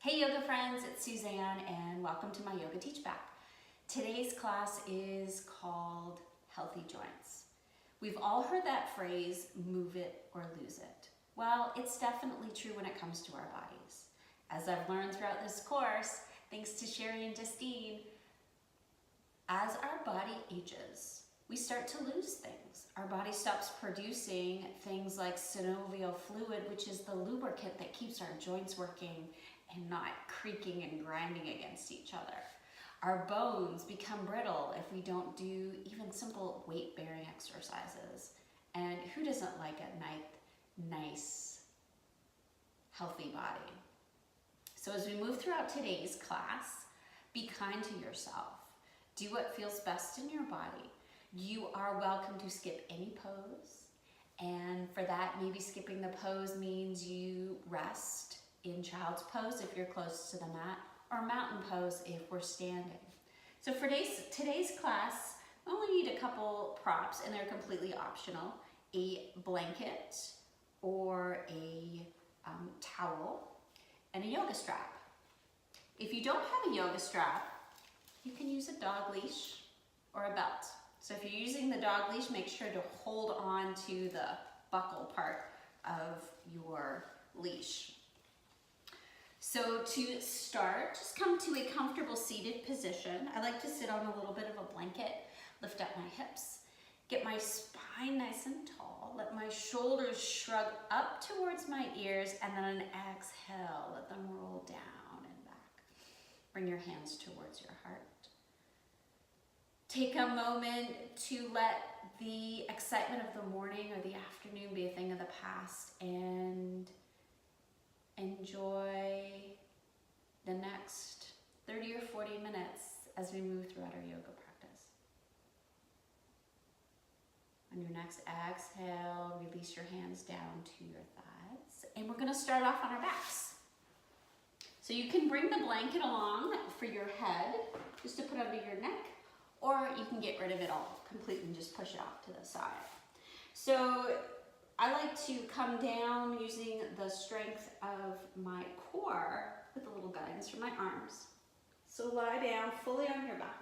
Hey yoga friends, it's Suzanne and welcome to my Yoga Teach Back. Today's class is called Healthy Joints. We've all heard that phrase, move it or lose it. Well, it's definitely true when it comes to our bodies. As I've learned throughout this course, thanks to Sherry and Justine, as our body ages, we start to lose things. Our body stops producing things like synovial fluid, which is the lubricant that keeps our joints working and not creaking and grinding against each other. Our bones become brittle if we don't do even simple weight-bearing exercises. And who doesn't like a nice, healthy body? So as we move throughout today's class, be kind to yourself. Do what feels best in your body. You are welcome to skip any pose. And for that, maybe skipping the pose means you rest in child's pose if you're close to the mat, or mountain pose if we're standing. So for today's class, we only need a couple props and they're completely optional. A blanket or a towel and a yoga strap. If you don't have a yoga strap, you can use a dog leash or a belt. So if you're using the dog leash, make sure to hold on to the buckle part of your leash. So to start, just come to a comfortable seated position. I like to sit on a little bit of a blanket, lift up my hips, get my spine nice and tall, let my shoulders shrug up towards my ears, and then an exhale, let them roll down and back. Bring your hands towards your heart. Take a moment to let the excitement of the morning or the afternoon be a thing of the past and enjoy the next 30 or 40 minutes as we move throughout our yoga practice. On your next exhale, release your hands down to your thighs. And we're going to start off on our backs. So you can bring the blanket along for your head, just to put under your neck, or you can get rid of it all completely and just push it off to the side. So I like to come down using the strength of my core with a little guidance from my arms. So lie down fully on your back.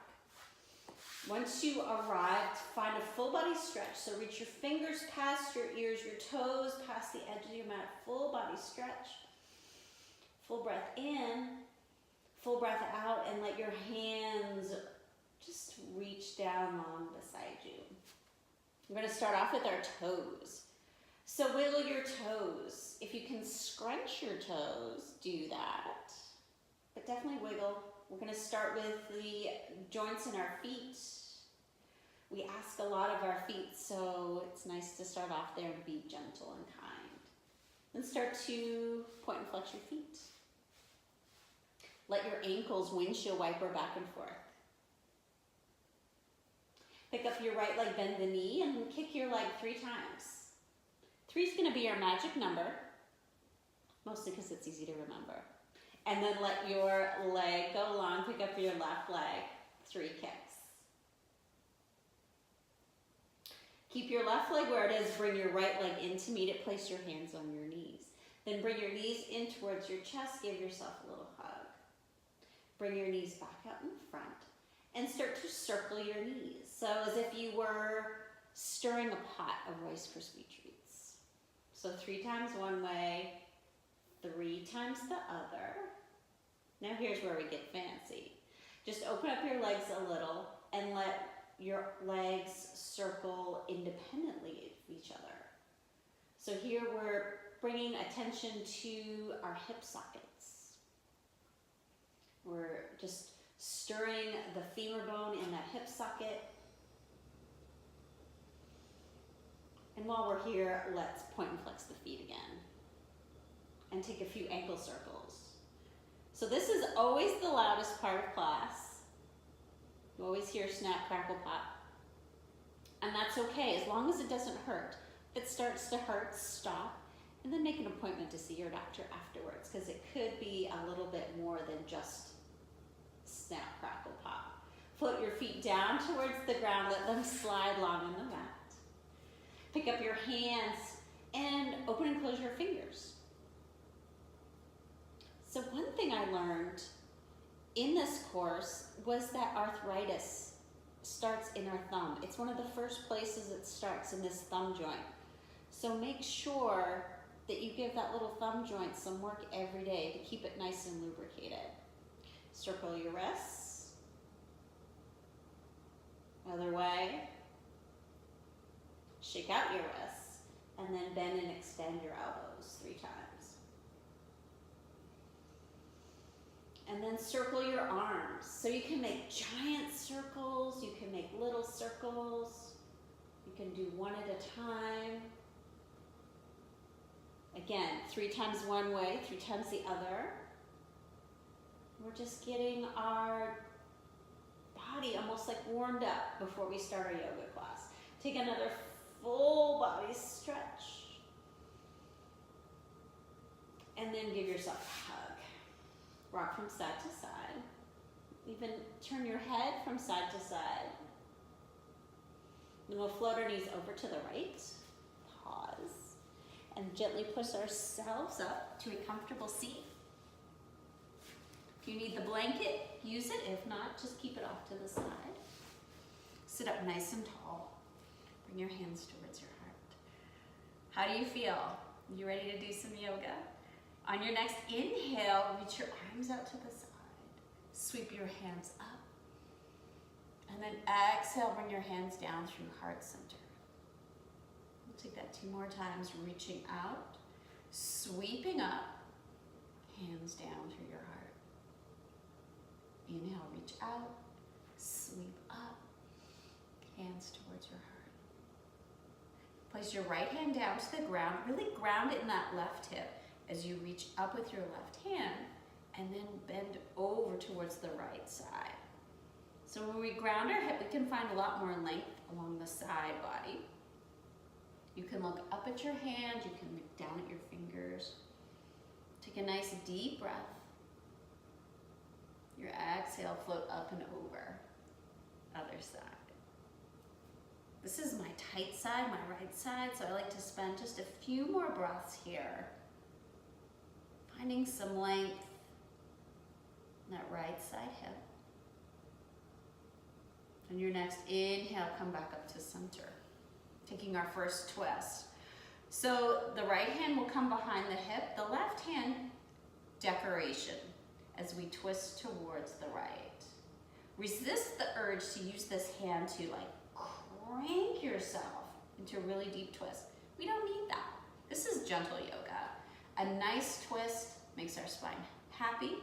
Once you arrive, find a full body stretch. So reach your fingers past your ears, your toes past the edge of your mat. Full body stretch. Full breath in, full breath out, and let your hands just reach down long beside you. We're going to start off with our toes. So wiggle your toes. If you can scrunch your toes, do that. But definitely wiggle. We're going to start with the joints in our feet. We ask a lot of our feet, so it's nice to start off there and be gentle and kind. Then start to point and flex your feet. Let your ankles windshield wiper back and forth. Pick up your right leg, bend the knee, and kick your leg 3 times. 3 is going to be our magic number, mostly because it's easy to remember. And then let your leg go long, pick up your left leg, 3 kicks. Keep your left leg where it is, bring your right leg in to meet it, place your hands on your knees. Then bring your knees in towards your chest, give yourself a little hug. Bring your knees back out in front and start to circle your knees. So as if you were stirring a pot of Rice Krispie treats. So 3 times one way, 3 times the other. Now here's where we get fancy. Just open up your legs a little and let your legs circle independently of each other. So here we're bringing attention to our hip sockets. We're just stirring the femur bone in that hip socket. And while we're here, let's point and flex the feet again. And take a few ankle circles. So this is always the loudest part of class. You always hear snap, crackle, pop. And that's okay, as long as it doesn't hurt. If it starts to hurt, stop. And then make an appointment to see your doctor afterwards, because it could be a little bit more than just snap, crackle, pop. Float your feet down towards the ground, let them slide long on the mat. Pick up your hands and open and close your fingers. So one thing I in this course was that arthritis starts in our thumb. It's one of the first places it starts, in this thumb joint. So make sure that you give that little thumb joint some work every day to keep it nice and lubricated. Circle your wrists. Other way. Shake out your wrists, and then bend and extend your elbows 3 times. And then circle your arms. So you can make giant circles, you can make little circles. You can do one at a time. Again, 3 times one way, 3 times the other. We're just getting our body almost like warmed up before we start our yoga class. Take another full body stretch. And then give yourself a hug. Rock from side to side. Even turn your head from side to side. Then we'll float our knees over to the right. Pause. And gently push ourselves up to a comfortable seat. If you need the blanket, use it. If not, just keep it off to the side. Sit up nice and tall. Bring your hands towards your heart. How do you feel? You ready to do some yoga? On your next inhale, reach your arms out to the side. Sweep your hands up. And then exhale, bring your hands down through heart center. We'll take that 2 more times, reaching out, sweeping up, hands down through your heart. Inhale, reach out, sweep up, hands towards your heart. Place your right hand down to the ground, really ground it in that left hip as you reach up with your left hand, and then bend over towards the right side. So when we ground our hip, we can find a lot more length along the side body. You can look up at your hand, you can look down at your fingers. Take a nice deep breath. Your exhale, float up and over. Other side. This is my tight side, my right side, so I like to spend just a few more breaths here. Finding some length in that right side hip. On your next inhale, come back up to center. Taking our first twist. So the right hand will come behind the hip, the left hand, decoration, as we twist towards the right. Resist the urge to use this hand to like crank yourself into a really deep twist. We don't need that. This is gentle yoga. A nice twist makes our spine happy.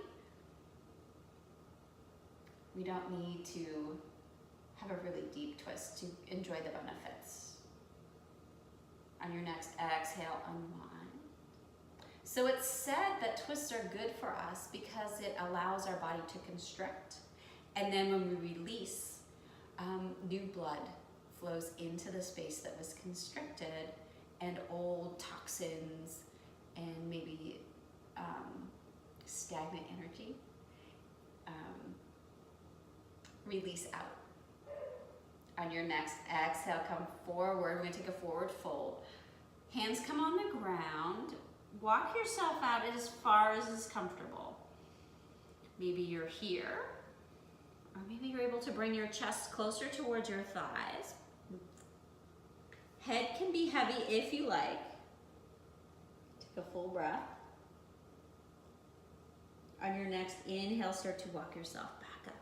We don't need to have a really deep twist to enjoy the benefits. On your next exhale, unwind. So it's said that twists are good for us because it allows our body to constrict. And then when we release, new blood flows into the space that was constricted, and old toxins and maybe stagnant energy release out. On your next exhale, come forward. We're going to take a forward fold. Hands come on the ground. Walk yourself out as far as is comfortable. Maybe you're here, or maybe you're able to bring your chest closer towards your thighs. Head can be heavy if you like. Take a full breath. On your next inhale, start to walk yourself back up.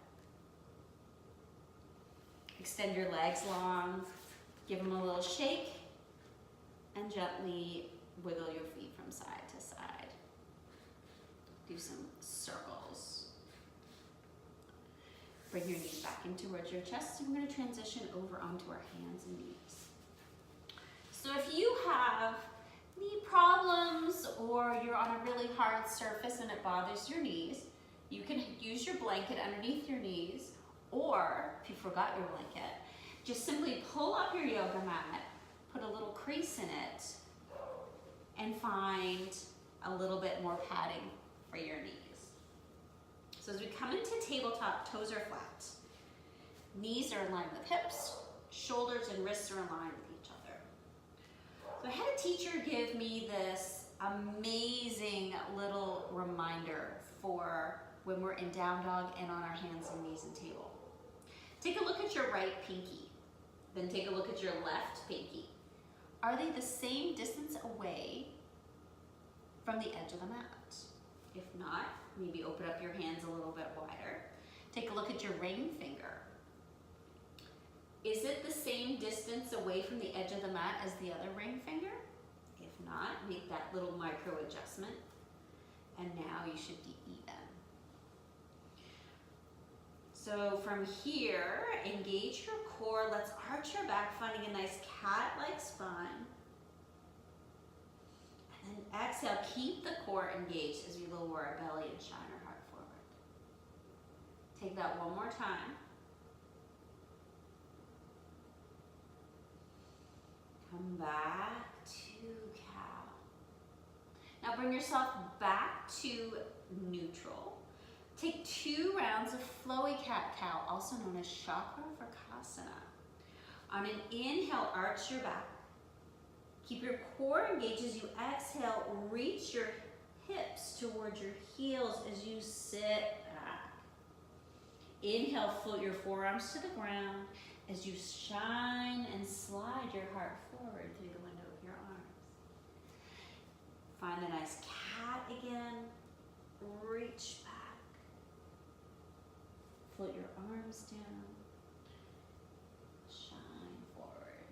Extend your legs long, give them a little shake, and gently wiggle your feet from side to side. Do some circles. Bring your knees back in towards your chest, and we're going to transition over onto our hands and knees. So if you have knee problems or you're on a really hard surface and it bothers your knees, you can use your blanket underneath your knees, or if you forgot your blanket, just simply pull up your yoga mat, put a little crease in it, and find a little bit more padding for your knees. So as we come into tabletop, toes are flat. Knees are in line with hips, shoulders and wrists are in line with each other. So I had a teacher give me this amazing little reminder for when we're in down dog and on our hands and knees and table. Take a look at your right pinky, then take a look at your left pinky. Are they the same distance away from the edge of the mat? If not, maybe open up your hands a little bit wider. Take a look at your ring finger. Is it the same distance away from the edge of the mat as the other ring finger? If not, make that little micro adjustment. And now you should be even. So from here, engage your core. Let's arch your back, finding a nice cat-like spine. And then exhale, keep the core engaged as we lower our belly and shine our heart forward. Take that one more time. Come back to cow. Now bring yourself back to neutral. Take 2 rounds of flowy cat-cow, also known as Chakra Vrksasana. On an inhale, arch your back. Keep your core engaged as you exhale. Reach your hips towards your heels as you sit back. Inhale, float your forearms to the ground as you shine and slide your heart forward through the window of your arms. Find a nice cat again. Reach back. Float your arms down. Shine forward.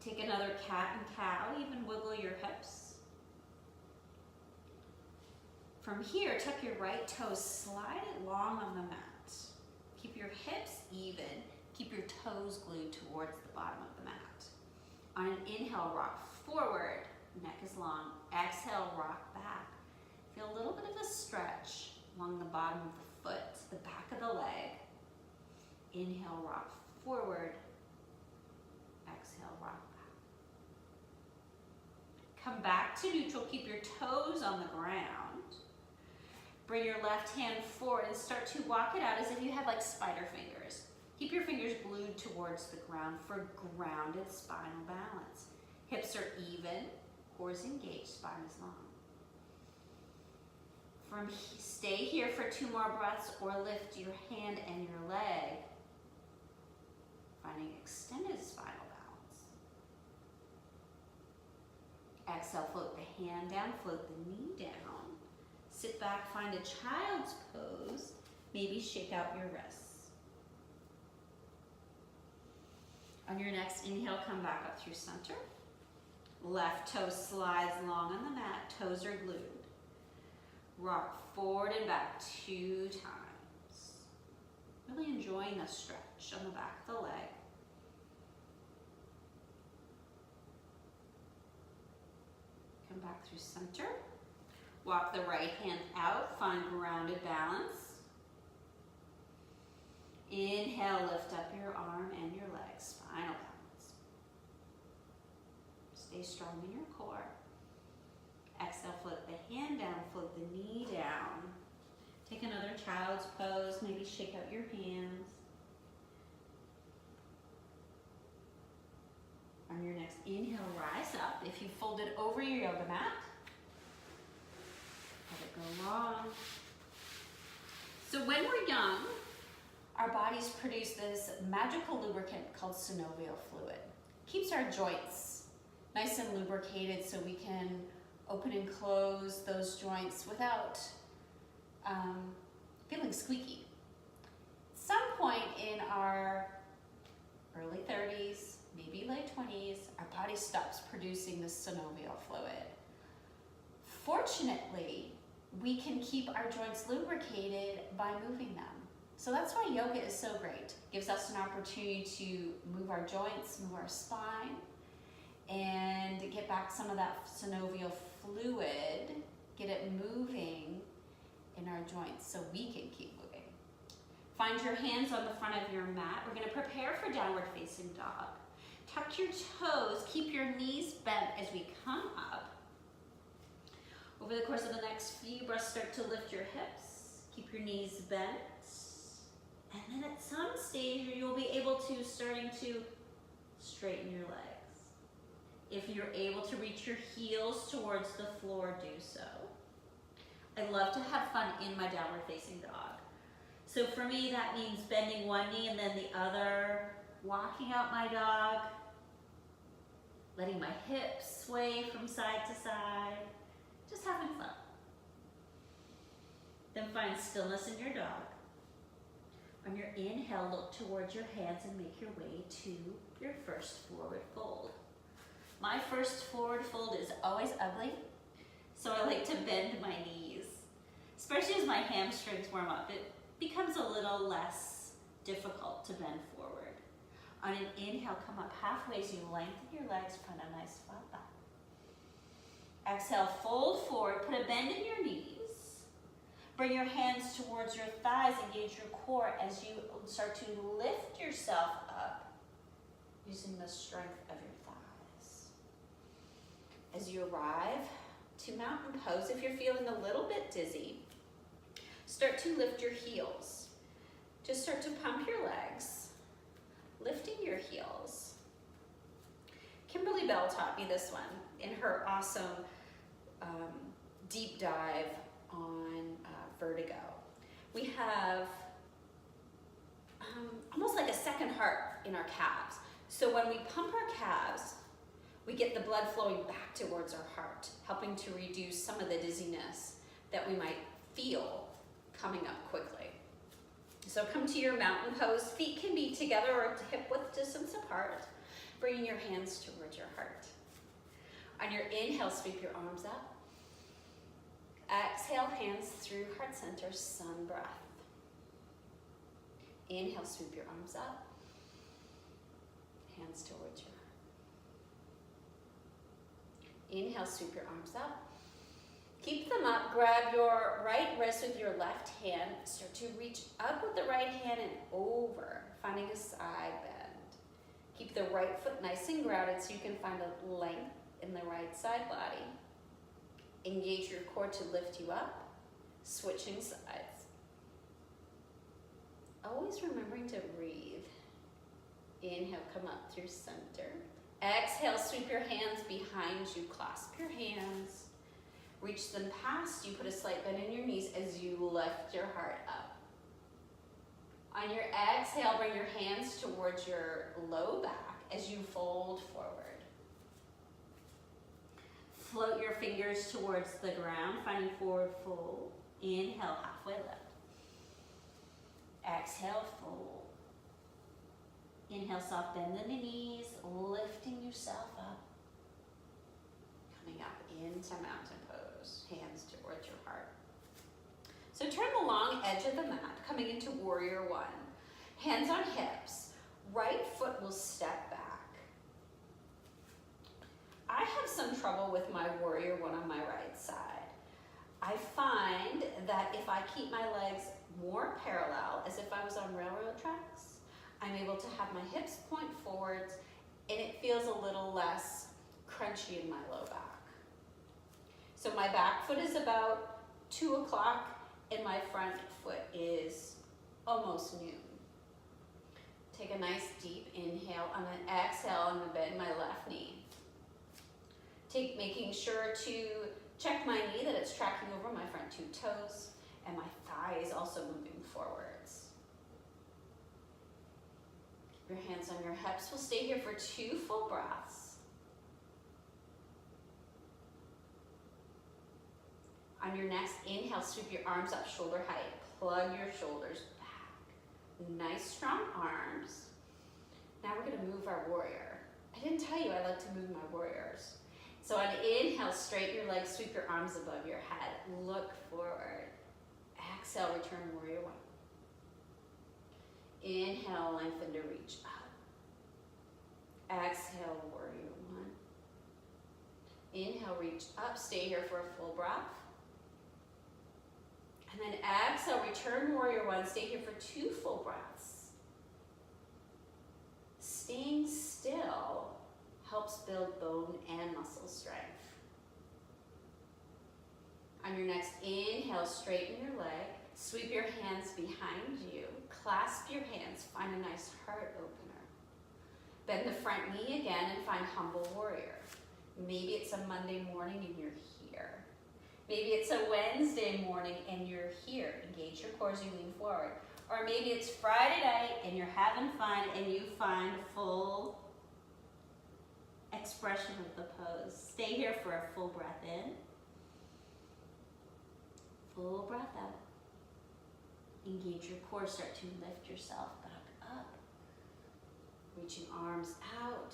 Take another cat and cow. Even wiggle your hips. From here, tuck your right toes. Slide it long on the mat. Keep your hips even. Keep your toes glued towards the bottom of the mat. On an inhale, rock forward. Neck is long. Exhale, rock back. Feel a little bit of a stretch along the bottom of the foot, the back of the leg. Inhale, rock forward. Exhale, rock back. Come back to neutral. Keep your toes on the ground. Bring your left hand forward and start to walk it out as if you have like spider fingers. Keep your fingers glued towards the ground for grounded spinal balance. Hips are even, core is engaged, spine is long. Stay here for 2 more breaths or lift your hand and your leg, finding extended spinal balance. Exhale, float the hand down, float the knee down. Sit back, find a child's pose. Maybe shake out your wrists. On your next inhale, come back up through center. Left toe slides long on the mat, toes are glued. Rock forward and back 2 times. Really enjoying the stretch on the back of the leg. Come back through center. Walk the right hand out, find grounded balance. Inhale, lift up your arm and your leg, spinal balance. Stay strong in your core. Exhale, float the hand down, float the knee down. Take another child's pose, maybe shake out your hands. On your next inhale, rise up. If you folded over your yoga mat, let it go long. So when we're young, our bodies produce this magical lubricant called synovial fluid. Keeps our joints nice and lubricated so we can open and close those joints without feeling squeaky. At some point in our early 30s, maybe late 20s, our body stops producing this synovial fluid. Fortunately, we can keep our joints lubricated by moving them. So that's why yoga is so great. It gives us an opportunity to move our joints, move our spine, and get back some of that synovial fluid, get it moving in our joints so we can keep moving. Find your hands on the front of your mat. We're going to prepare for downward facing dog. Tuck your toes, keep your knees bent as we come up. Over the course of the next few breaths, start to lift your hips. Keep your knees bent. And then at some stage, you'll be able to starting to straighten your legs. If you're able to reach your heels towards the floor, do so. I love to have fun in my downward facing dog. So for me, that means bending one knee and then the other, walking out my dog, letting my hips sway from side to side, just having fun. Then find stillness in your dog. On your inhale, look towards your hands and make your way to your first forward fold. My first forward fold is always ugly, so I like to bend my knees. Especially as my hamstrings warm up, it becomes a little less difficult to bend forward. On an inhale, come up halfway as you lengthen your legs, find a nice flat back. Exhale, fold forward, put a bend in your knees. Bring your hands towards your thighs, engage your core as you start to lift yourself up using the strength of your thighs. As you arrive to mountain pose, if you're feeling a little bit dizzy, start to lift your heels. Just start to pump your legs, lifting your heels. Kimberly Bell taught me this one in her awesome deep dive on vertigo. We have almost like a second heart in our calves. So when we pump our calves, we get the blood flowing back towards our heart, helping to reduce some of the dizziness that we might feel coming up quickly. So come to your mountain pose. Feet can be together or hip width distance apart, bringing your hands towards your heart. On your inhale, sweep your arms up. Exhale, hands through heart center, sun breath. Inhale, sweep your arms up. Hands towards your heart. Inhale, sweep your arms up. Keep them up. Grab your right wrist with your left hand. Start to reach up with the right hand and over, finding a side bend. Keep the right foot nice and grounded so you can find a length in the right side body. Engage your core to lift you up, switching sides. Always remembering to breathe. Inhale, come up through center. Exhale, sweep your hands behind you, clasp your hands. Reach them past you, put a slight bend in your knees as you lift your heart up. On your exhale, bring your hands towards your low back as you fold forward. Float your fingers towards the ground, finding forward fold. Inhale, halfway lift. Exhale, fold. Inhale, soft bend in the knees, lifting yourself up. Coming up into mountain pose, hands towards your heart. So turn the long edge of the mat, coming into warrior one. Hands on hips, right foot will step back. I have some trouble with my warrior one on my right side. I find that if I keep my legs more parallel, as if I was on railroad tracks, I'm able to have my hips point forwards and it feels a little less crunchy in my low back. So my back foot is about 2 o'clock and my front foot is almost noon. Take a nice deep inhale. On an exhale, I'm going to bend my left knee. Making sure to check my knee that it's tracking over my front 2 toes and my thigh is also moving forwards. Keep your hands on your hips. We'll stay here for 2 full breaths. On your next inhale, sweep your arms up shoulder height. Plug your shoulders back. Nice strong arms. Now we're going to move our warrior. I didn't tell you I like to move my warriors. So on inhale, straighten your legs, sweep your arms above your head. Look forward. Exhale, return warrior one. Inhale, lengthen to reach up. Exhale, warrior one. Inhale, reach up. Stay here for a full breath. And then exhale, return warrior one. Stay here for 2 full breaths. Staying still helps build bone and muscle strength. On your next inhale, straighten your leg, sweep your hands behind you, clasp your hands, find a nice heart opener. Bend the front knee again and find humble warrior. Maybe it's a Monday morning and you're here. Maybe it's a Wednesday morning and you're here. Engage your core as you lean forward. Or maybe it's Friday night and you're having fun and you find full expression of the pose. Stay here for a full breath in. Full breath out. Engage your core. Start to lift yourself back up. Reaching arms out.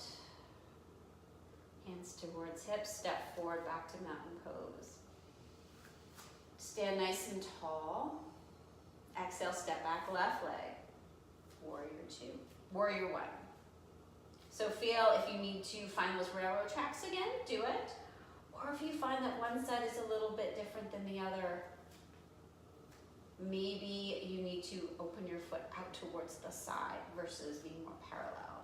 Hands towards hips. Step forward back to mountain pose. Stand nice and tall. Exhale, step back, left leg. Warrior two. Warrior one. So feel if you need to find those railroad tracks again, do it. Or if you find that one side is a little bit different than the other, maybe you need to open your foot out towards the side versus being more parallel.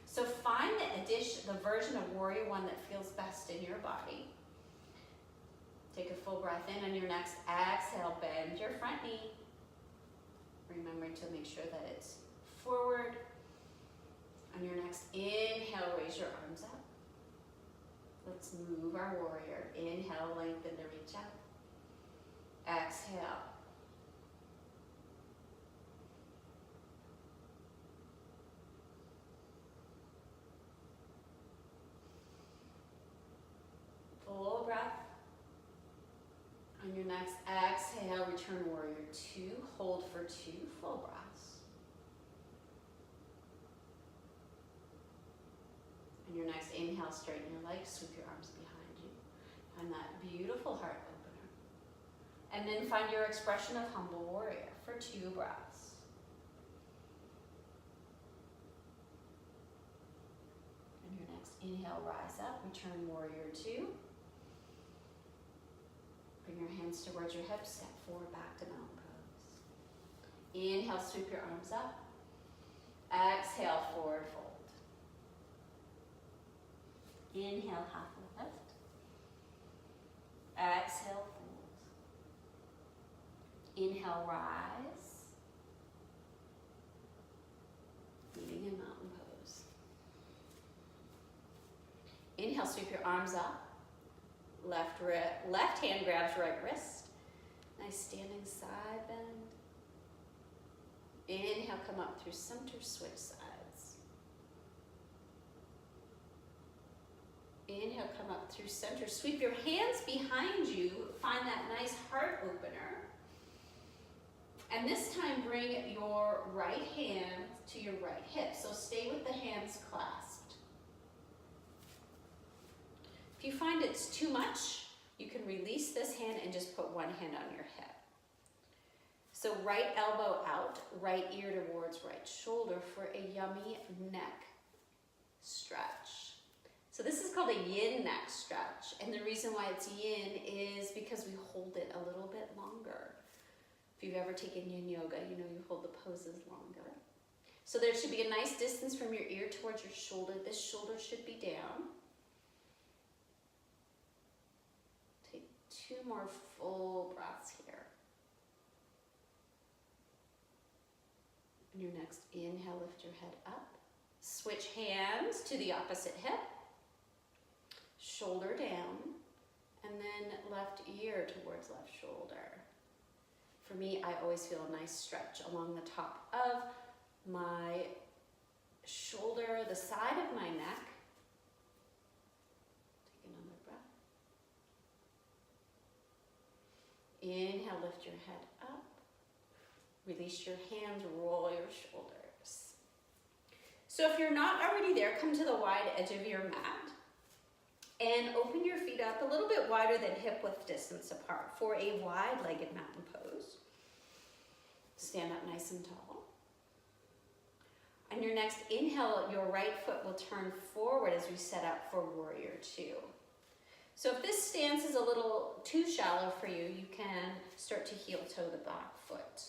So find the version of warrior one that feels best in your body. Take a full breath in. On your next exhale, bend your front knee. Remembering to make sure that it's forward. On your next inhale, raise your arms up. Let's move our warrior. Inhale, lengthen to reach out. Exhale. Full breath. On your next exhale, return warrior two. Hold for two full breaths. On your next inhale, straighten your legs, sweep your arms behind you. Find that beautiful heart opener. And then find your expression of humble warrior for two breaths. On your next inhale, rise up, return warrior two. Bring your hands towards your hips, step forward back to mountain pose. Inhale, sweep your arms up. Exhale, forward fold. Inhale, half lift. Exhale, fold. Inhale, rise. Meeting in mountain pose. Inhale, sweep your arms up. Left hand grabs right wrist. Nice standing side bend. Inhale, come up through center, switch sides. Inhale, come up through center. Sweep your hands behind you. Find that nice heart opener. And this time bring your right hand to your right hip. So stay with the hands clasped. If you find it's too much, you can release this hand and just put one hand on your hip. So right elbow out, right ear towards right shoulder for a yummy neck stretch. So this is called a yin neck stretch. And the reason why it's yin is because we hold it a little bit longer. If you've ever taken yin yoga, you know you hold the poses longer. So there should be a nice distance from your ear towards your shoulder. This shoulder should be down. Take two more full breaths here. On your next inhale, lift your head up. Switch hands to the opposite hip. Shoulder down. And then left ear towards left shoulder. For me, I always feel a nice stretch along the top of my shoulder, the side of my neck. Take another breath. Inhale, lift your head up. Release your hands, roll your shoulders. So if you're not already there, come to the wide edge of your mat and open your feet up a little bit wider than hip width distance apart for a wide-legged mountain pose. Stand up nice and tall. On your next inhale, your right foot will turn forward as we set up for warrior two. So if this stance is a little too shallow for you, you can start to heel toe the back foot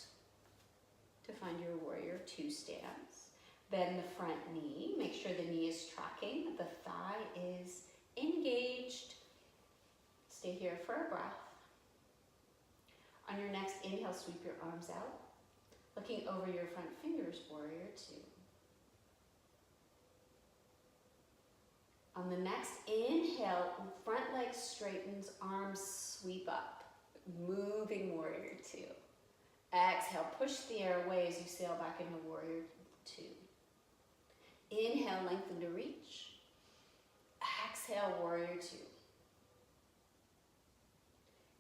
to find your warrior two stance. Bend the front knee, make sure the knee is tracking, the thigh is engaged. Stay here for a breath. On your next inhale, sweep your arms out. Looking over your front fingers, warrior two. On the next inhale, front leg straightens, arms sweep up, moving warrior two. Exhale, push the air away as you sail back into warrior two. Inhale, lengthen to reach. Exhale, warrior two.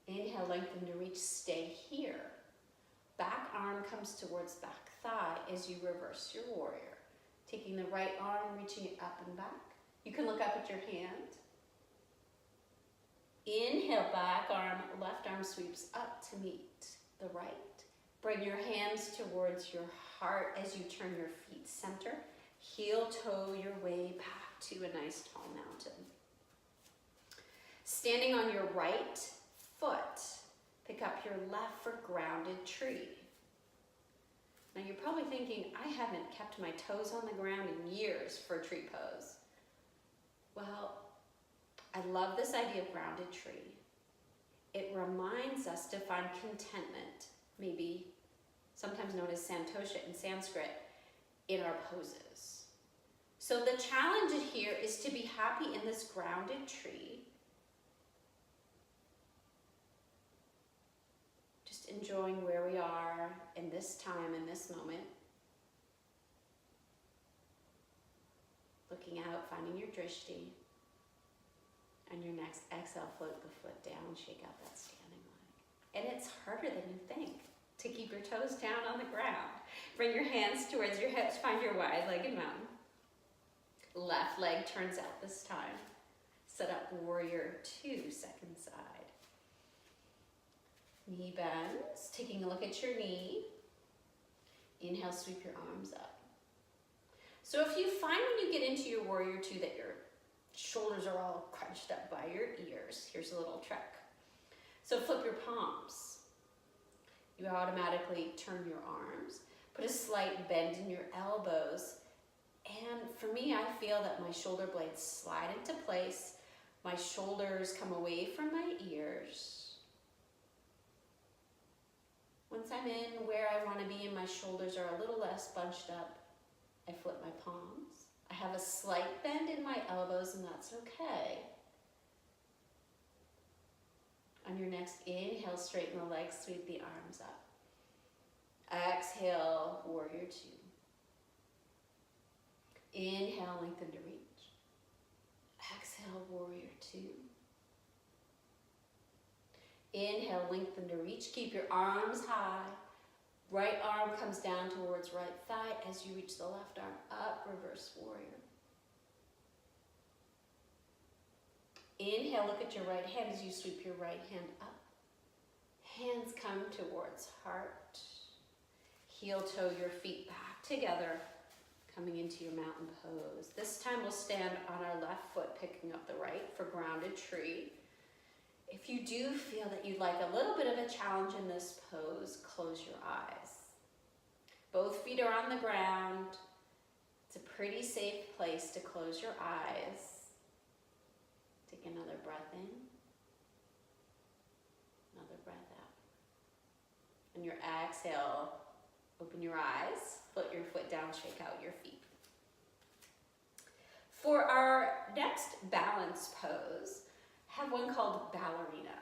Inhale, lengthen to reach, stay here. Back arm comes towards back thigh as you reverse your warrior. Taking the right arm, reaching it up and back. You can look up at your hand. Inhale, back arm, left arm sweeps up to meet the right. Bring your hands towards your heart as you turn your feet center. Heel toe your way back to a nice tall mountain. Standing on your right foot, pick up your left for grounded tree. Now you're probably thinking, I haven't kept my toes on the ground in years for a tree pose. Well, I love this idea of grounded tree. It reminds us to find contentment, maybe sometimes known as santosha in Sanskrit, in our poses. So the challenge here is to be happy in this grounded tree. Just enjoying where we are in this time, in this moment. Looking out, finding your drishti. And your next exhale, float the foot down, shake out that standing leg. And it's harder than you think to keep your toes down on the ground. Bring your hands towards your hips, find your wide-legged mountain. Left leg turns out this time. Set up warrior two, second side. Knee bends, taking a look at your knee. Inhale, sweep your arms up. So if you find when you get into your warrior two that your shoulders are all crunched up by your ears, here's a little trick. So flip your palms. You automatically turn your arms. Put a slight bend in your elbows. And for me, I feel that my shoulder blades slide into place. My shoulders come away from my ears. Once I'm in where I want to be and my shoulders are a little less bunched up, I flip my palms. I have a slight bend in my elbows, and that's okay. On your next inhale, straighten the legs, sweep the arms up. Exhale, warrior two. Inhale, lengthen to reach. Exhale, warrior two. Inhale, lengthen to reach. Keep your arms high. Right arm comes down towards right thigh as you reach the left arm up, reverse warrior. Inhale, look at your right hand as you sweep your right hand up. Hands come towards heart. Heel toe your feet back together, coming into your mountain pose. This time we'll stand on our left foot, picking up the right for grounded tree. If you do feel that you'd like a little bit of a challenge in this pose, close your eyes. Both feet are on the ground. It's a pretty safe place to close your eyes. Take another breath in, another breath out. On your exhale, open your eyes, float your foot down, shake out your feet. For our next balance pose, have one called ballerina.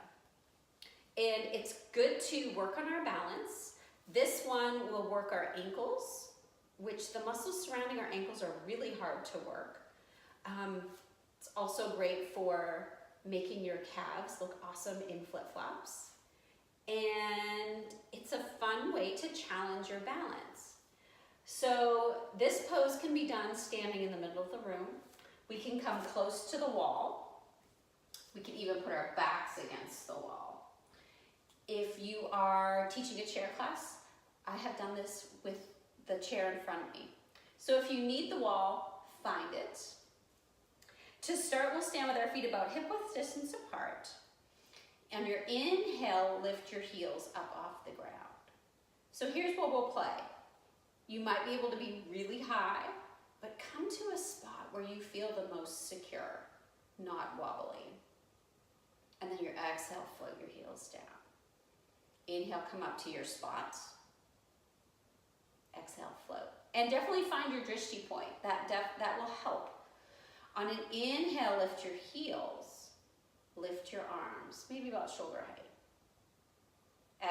And it's good to work on our balance. This one will work our ankles, which the muscles surrounding our ankles are really hard to work. It's also great for making your calves look awesome in flip-flops. And it's a fun way to challenge your balance. So this pose can be done standing in the middle of the room. We can come close to the wall. We can even put our backs against the wall. If you are teaching a chair class, I have done this with the chair in front of me. So if you need the wall, find it. To start, we'll stand with our feet about hip-width distance apart. On your inhale, lift your heels up off the ground. So here's what we'll play. You might be able to be really high, but come to a spot where you feel the most secure, not wobbly. And then your exhale, float your heels down. Inhale, come up to your spot. Exhale, float. And definitely find your drishti point. That will help. On an inhale, lift your heels. lift your arms, maybe about shoulder height.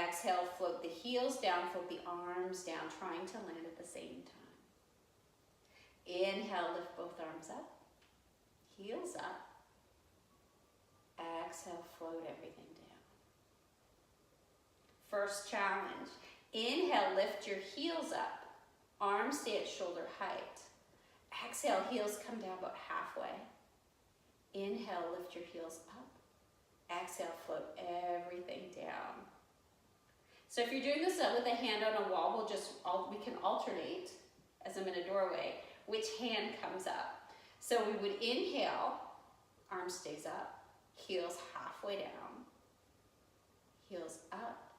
Exhale, float the heels down, float the arms down, trying to land at the same time. Inhale, lift both arms up, heels up. Exhale, float everything down. First challenge. Inhale, lift your heels up. Arms stay at shoulder height. Exhale, heels come down about halfway. Inhale, lift your heels up. Exhale, float everything down. So if you're doing this with a hand on a wall, we can alternate, as I'm in a doorway, which hand comes up. So we would inhale, arm stays up, heels halfway down, heels up,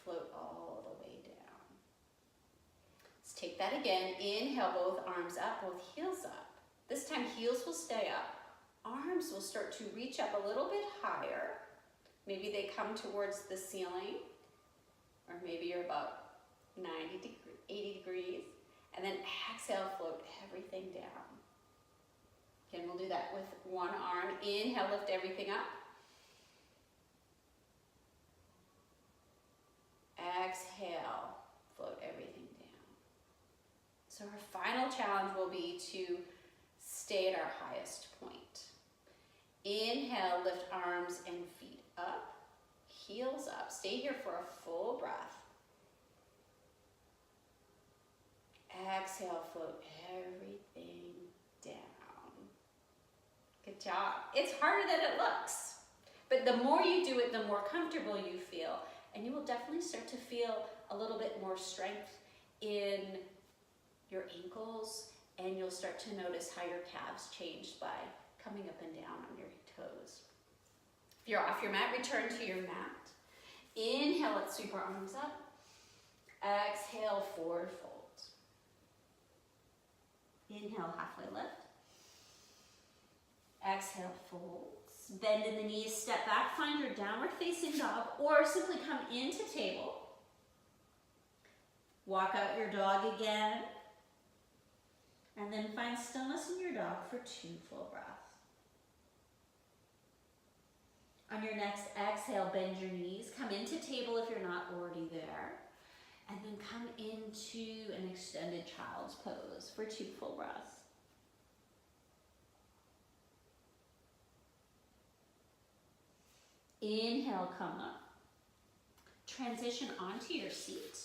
float all the way down. Let's take that again. Inhale, both arms up, both heels up. This time heels will stay up. Arms will start to reach up a little bit higher. Maybe they come towards the ceiling, or maybe you're about 80 degrees. And then exhale, float everything down. Again, we'll do that with one arm. Inhale, lift everything up. Exhale, float everything down. So our final challenge will be to stay at our highest point. Inhale, lift arms and feet up, heels up. Stay here for a full breath. Exhale, float everything down. Good job. It's harder than it looks, but the more you do it, the more comfortable you feel, and you will definitely start to feel a little bit more strength in your ankles, and you'll start to notice how your calves changed by coming up and down on your toes. If you're off your mat, return to your mat. Inhale, let's sweep our arms up. Exhale, forward fold. Inhale, halfway lift. Exhale, folds. Bend in the knees, step back, find your downward facing dog, or simply come into table. Walk out your dog again. And then find stillness in your dog for 2 full breaths. On your next exhale, bend your knees. Come into table if you're not already there. And then come into an extended child's pose for 2 full breaths. Inhale, come up. Transition onto your seat.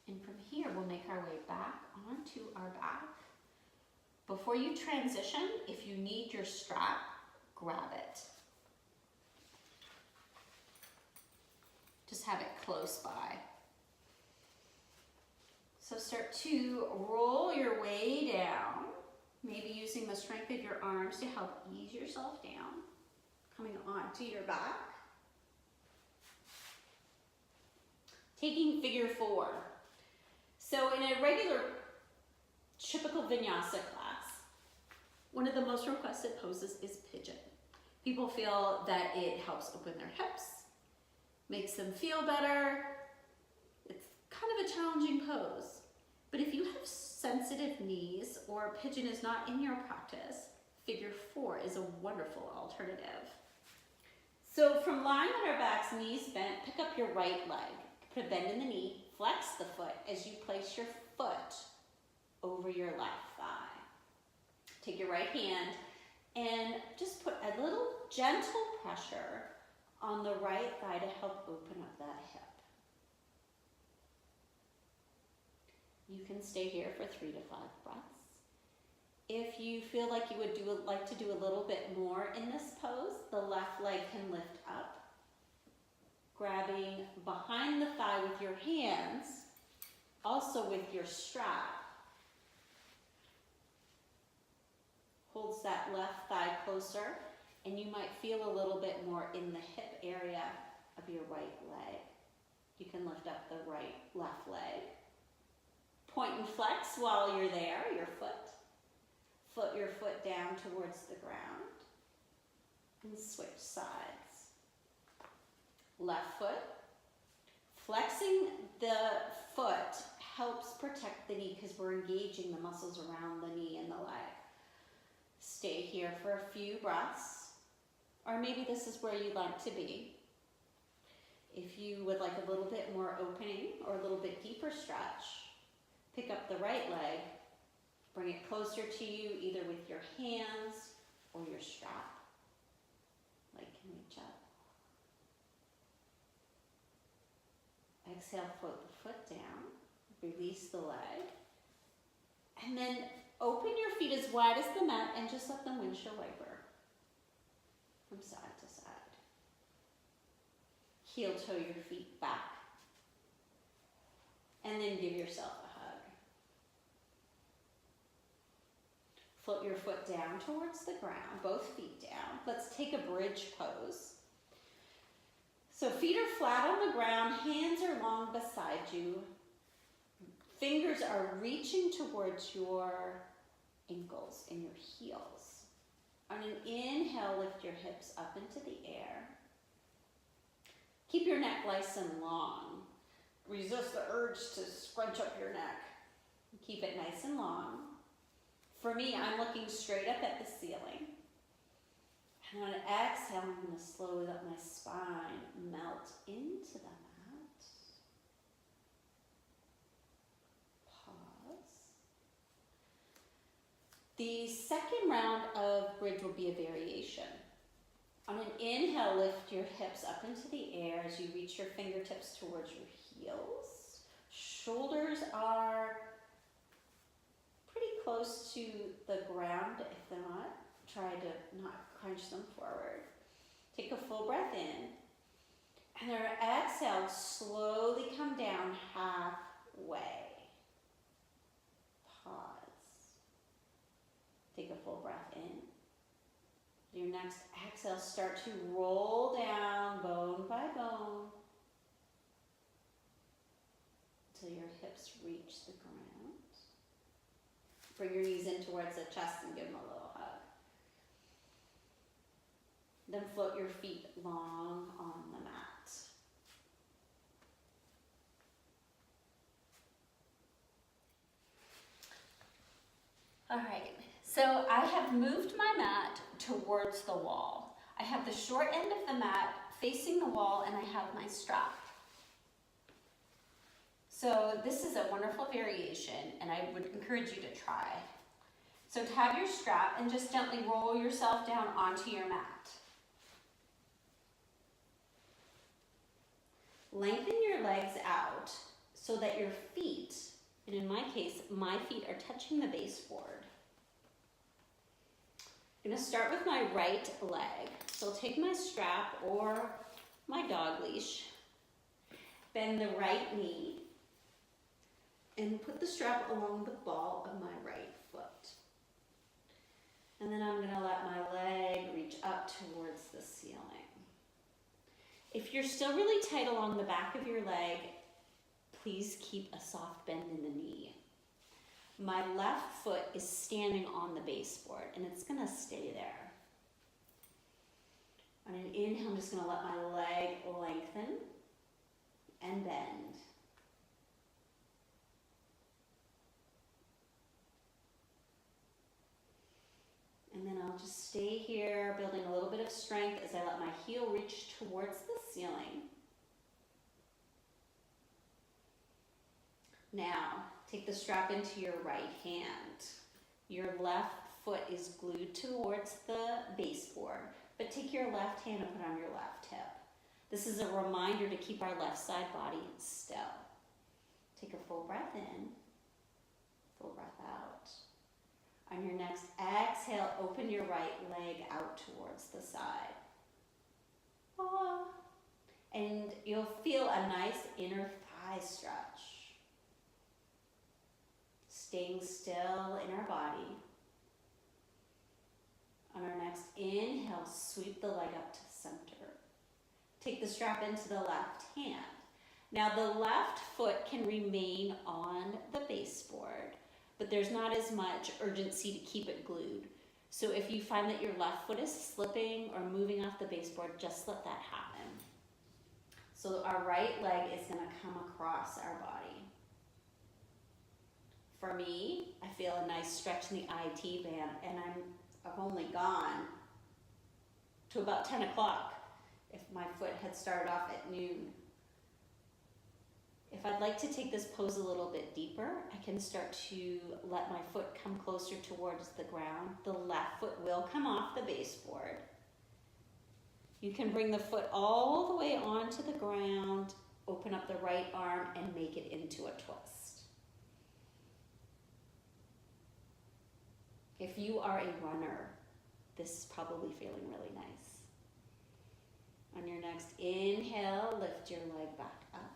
And from here, we'll make our way back onto our back. Before you transition, if you need your strap, grab it. Just have it close by. So start to roll your way down, maybe using the strength of your arms to help ease yourself down, coming onto your back. Taking figure 4. So in a regular typical vinyasa class, one of the most requested poses is pigeon. People feel that it helps open their hips, makes them feel better. It's kind of a challenging pose. But if you have sensitive knees or pigeon is not in your practice, figure 4 is a wonderful alternative. So from lying on our backs, knees bent, pick up your right leg. Put a bend in the knee, flex the foot as you place your foot over your left thigh. Take your right hand and just put a little gentle pressure on the right thigh to help open up that hip. You can stay here for 3 to 5 breaths. If you feel like you would like to do a little bit more in this pose, the left leg can lift up, grabbing behind the thigh with your hands, also with your strap. Holds that left thigh closer, and you might feel a little bit more in the hip area of your right leg. You can lift up the left leg. Point and flex while you're there, your foot. Foot your foot down towards the ground. And switch sides. Left foot. Flexing the foot helps protect the knee because we're engaging the muscles around the knee and the leg. Stay here for a few breaths, or maybe this is where you'd like to be. If you would like a little bit more opening or a little bit deeper stretch, pick up the right leg, bring it closer to you either with your hands or your strap. Leg can reach up. Exhale, float the foot down, release the leg, and then open your feet as wide as the mat and just let them windshield wiper from side to side. Heel toe your feet back, and then give yourself a hug. Float your foot down towards the ground, both feet down. Let's take a bridge pose. So feet are flat on the ground, hands are long beside you. Fingers are reaching towards your ankles and your heels. On an inhale, lift your hips up into the air. Keep your neck nice and long. Resist the urge to scrunch up your neck. Keep it nice and long. For me, I'm looking straight up at the ceiling. And on an exhale, I'm going to slowly let my spine melt into the mat. Pause. The second round of bridge will be a variation. On an inhale, lift your hips up into the air as you reach your fingertips towards your heels. Shoulders are pretty close to the ground. If they're not, try to not crunch them forward. Take a full breath in. And then exhale, slowly come down halfway. Pause. Take a full breath in. Your next exhale, start to roll down bone by bone until your hips reach the ground. Bring your knees in towards the chest and give them a little hug. Then float your feet long on the mat. All right, so I have moved my mat towards the wall. I have the short end of the mat facing the wall and I have my strap. So this is a wonderful variation and I would encourage you to try. So have your strap and just gently roll yourself down onto your mat. Lengthen your legs out so that your feet, and in my case, my feet are touching the baseboard. I'm going to start with my right leg. So I'll take my strap or my dog leash, bend the right knee, and put the strap along the ball of my right foot. And then I'm going to let my leg reach up towards the ceiling. If you're still really tight along the back of your leg, please keep a soft bend in the knee. My left foot is standing on the baseboard and it's going to stay there. On an inhale, I'm just going to let my leg lengthen and bend. And then I'll just stay here, building a little bit of strength as I let my heel reach towards the ceiling. Now, take the strap into your right hand. Your left foot is glued towards the baseboard, but take your left hand and put on your left hip. This is a reminder to keep our left side body still. Take a full breath in, full breath out. On your next exhale, open your right leg out towards the side. Ah. And you'll feel a nice inner thigh stretch. Staying still in our body. On our next inhale, sweep the leg up to the center. Take the strap into the left hand. Now the left foot can remain on the baseboard, but there's not as much urgency to keep it glued. So if you find that your left foot is slipping or moving off the baseboard, just let that happen. So our right leg is going to come across our body. For me, I feel a nice stretch in the IT band, and I've only gone to about 10 o'clock if my foot had started off at noon. If I'd like to take this pose a little bit deeper, I can start to let my foot come closer towards the ground. The left foot will come off the baseboard. You can bring the foot all the way onto the ground, open up the right arm, and make it into a twist. If you are a runner, this is probably feeling really nice. On your next inhale, lift your leg back up.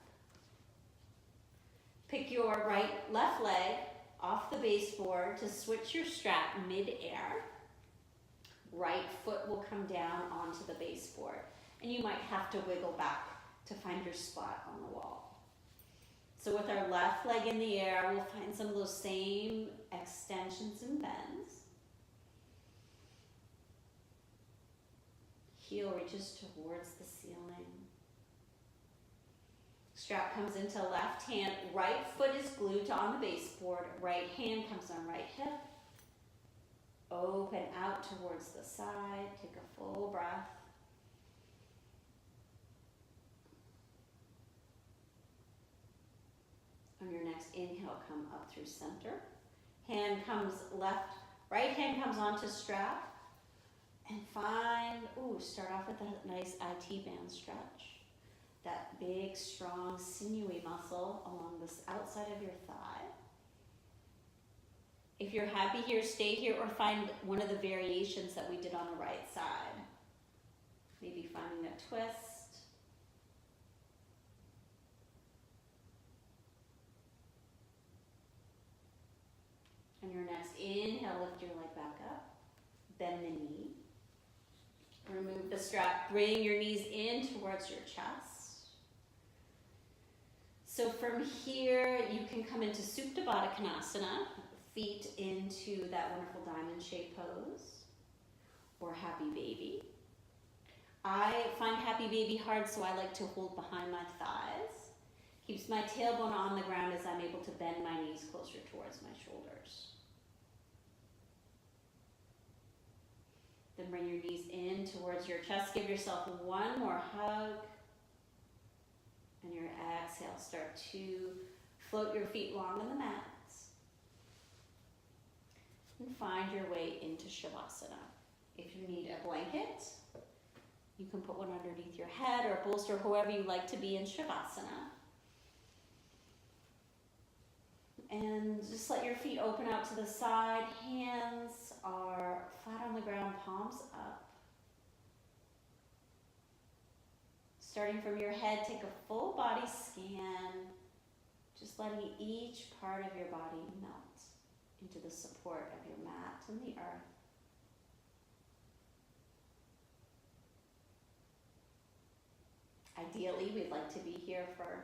Pick your left leg off the baseboard to switch your strap mid-air. Right foot will come down onto the baseboard, and you might have to wiggle back to find your spot on the wall. So with our left leg in the air, we'll find some of those same extensions and bends. Heel reaches towards the ceiling. Strap comes into left hand, right foot is glued to on the baseboard, right hand comes on right hip. Open out towards the side, take a full breath. On your next inhale, come up through center. Hand comes left, right hand comes onto strap. And find, start off with a nice IT band stretch. That big, strong, sinewy muscle along this outside of your thigh. If you're happy here, stay here, or find one of the variations that we did on the right side. Maybe finding a twist. On your next inhale, lift your leg back up. Bend the knee. Remove the strap, bring your knees in towards your chest. So from here, you can come into Supta Baddha Konasana, feet into that wonderful diamond shape pose, or Happy Baby. I find Happy Baby hard, so I like to hold behind my thighs. Keeps my tailbone on the ground as I'm able to bend my knees closer towards my shoulders. Then bring your knees in towards your chest. Give yourself one more hug. And your exhale, start to float your feet long on the mats. And find your way into Shavasana. If you need a blanket, you can put one underneath your head or a bolster, however you like to be in Shavasana. And just let your feet open out to the side. Hands are flat on the ground, palms up. Starting from your head, take a full body scan. Just letting each part of your body melt into the support of your mat and the earth. Ideally, we'd like to be here for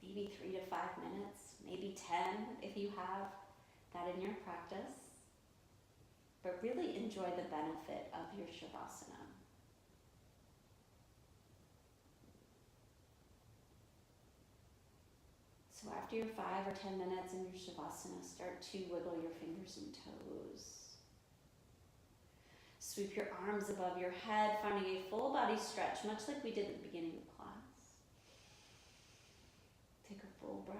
maybe 3 to 5 minutes, maybe 10 if you have that in your practice. But really enjoy the benefit of your Shavasana. So after your 5 or 10 minutes in your Shavasana, start to wiggle your fingers and toes. Sweep your arms above your head, finding a full body stretch, much like we did at the beginning of class. Take a full breath.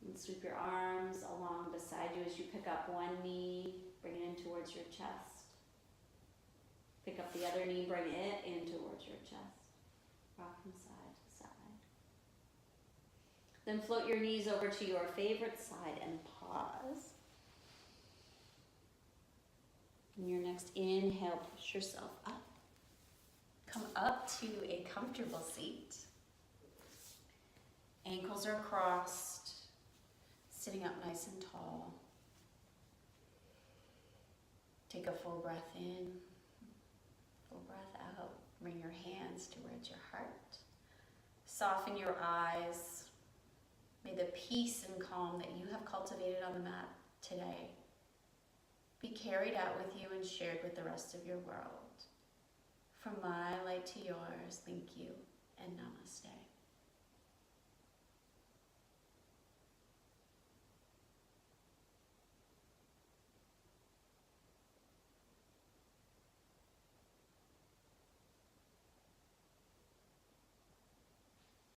And sweep your arms along beside you as you pick up one knee, bring it in towards your chest. Pick up the other knee, bring it in towards your chest. Rock from side to side. Then float your knees over to your favorite side and pause. In your next inhale, push yourself up. Come up to a comfortable seat. Ankles are crossed, sitting up nice and tall. Take a full breath in, full breath out. Bring your hands towards your heart. Soften your eyes. May the peace and calm that you have cultivated on the mat today be carried out with you and shared with the rest of your world. From my light to yours, thank you and namaste.